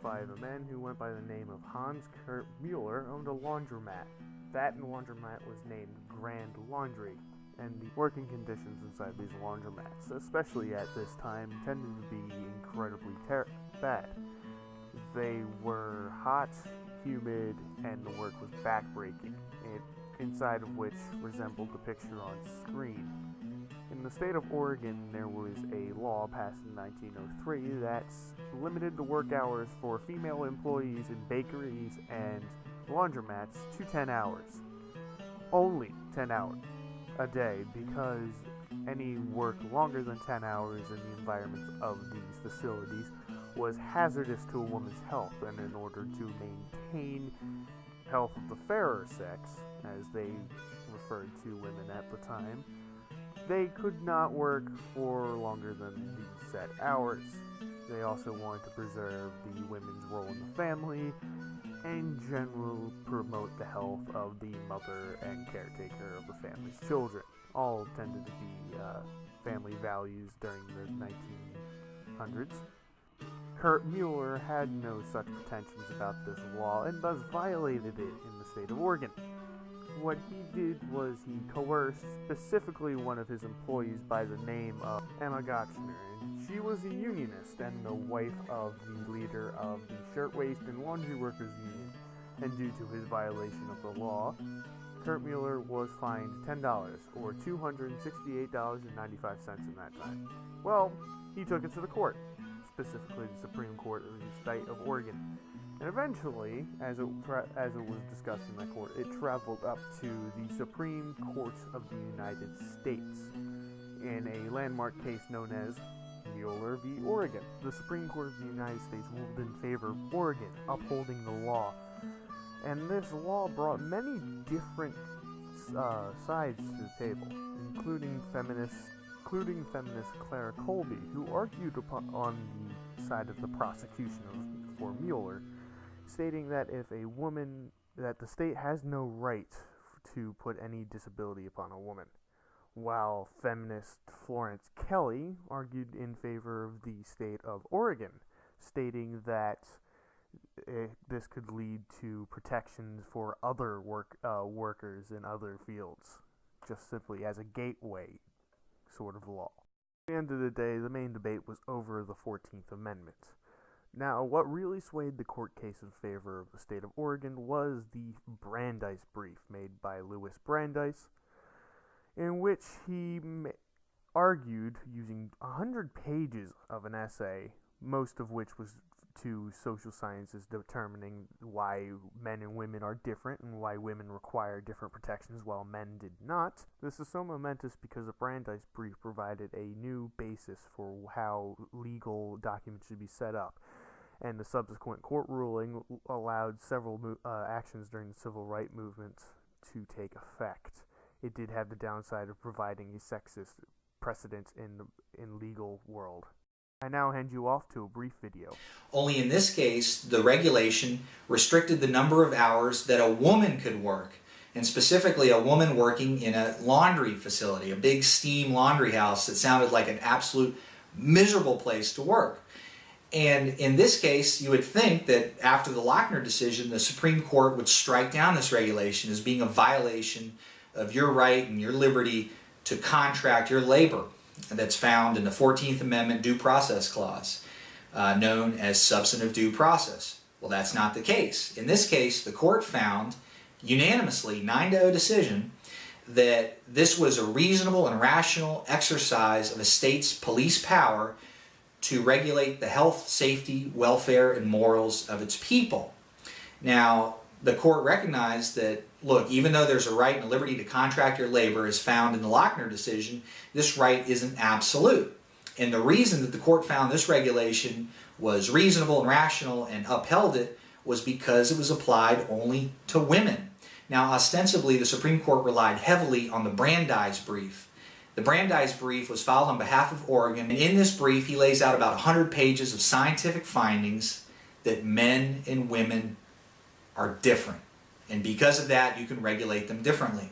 by the man who went by the name of Hans Kurt Muller, owned a laundromat. That laundromat was named Grand Laundry, and the working conditions inside these laundromats, especially at this time, tended to be incredibly bad. They were hot, humid, and the work was backbreaking, inside of which resembled the picture on screen. In the state of Oregon, there was a law passed in 1903 that limited the work hours for female employees in bakeries and laundromats to 10 hours. Only 10 hours a day, because any work longer than 10 hours in the environments of these facilities was hazardous to a woman's health, and in order to maintain health of the fairer sex, as they referred to women at the time, they could not work for longer than these set hours. They also wanted to preserve the women's role in the family and in general promote the health of the mother and caretaker of the family's children. All tended to be family values during the 1900s. Kurt Muller had no such pretensions about this law and thus violated it in the state of Oregon. What he did was he coerced specifically one of his employees by the name of Emma Gotchner. She was a unionist and the wife of the leader of the Shirtwaist and Laundry Workers Union, and due to his violation of the law, Kurt Muller was fined $10, or $268.95 in that time. Well, he took it to the court, specifically the Supreme Court of the state of Oregon. And eventually, as it was discussed in that court, it traveled up to the Supreme Court of the United States in a landmark case known as Muller v. Oregon. The Supreme Court of the United States ruled in favor of Oregon, upholding the law. And this law brought many different sides to the table, including feminist Clara Colby, who argued on the side of the prosecution for Muller, stating that that the state has no right to put any disability upon a woman, while feminist Florence Kelly argued in favor of the state of Oregon, stating that this could lead to protections for other workers in other fields, just simply as a gateway sort of law. At the end of the day, the main debate was over the 14th Amendment. Now, what really swayed the court case in favor of the state of Oregon was the Brandeis brief made by Louis Brandeis, in which he argued using 100 pages of an essay, most of which was to social sciences, determining why men and women are different and why women require different protections while men did not. This is so momentous because the Brandeis brief provided a new basis for how legal documents should be set up, and the subsequent court ruling allowed several actions during the civil rights movement to take effect. It did have the downside of providing a sexist precedent in legal world. I now hand you off to a brief video. Only in this case, the regulation restricted the number of hours that a woman could work, and specifically a woman working in a laundry facility, a big steam laundry house that sounded like an absolute miserable place to work. And in this case, you would think that after the Lochner decision, the Supreme Court would strike down this regulation as being a violation of your right and your liberty to contract your labor. That's found in the 14th Amendment Due Process Clause, known as substantive due process. Well, that's not the case. In this case, the court found unanimously, 9-0 decision, that this was a reasonable and rational exercise of a state's police power to regulate the health, safety, welfare, and morals of its people. Now, the court recognized that, look, even though there's a right and a liberty to contract your labor as found in the Lochner decision, this right isn't absolute. And the reason that the court found this regulation was reasonable and rational and upheld it was because it was applied only to women. Now, ostensibly, the Supreme Court relied heavily on the Brandeis brief. The Brandeis brief was filed on behalf of Oregon, and in this brief he lays out about 100 pages of scientific findings that men and women are different. And because of that, you can regulate them differently.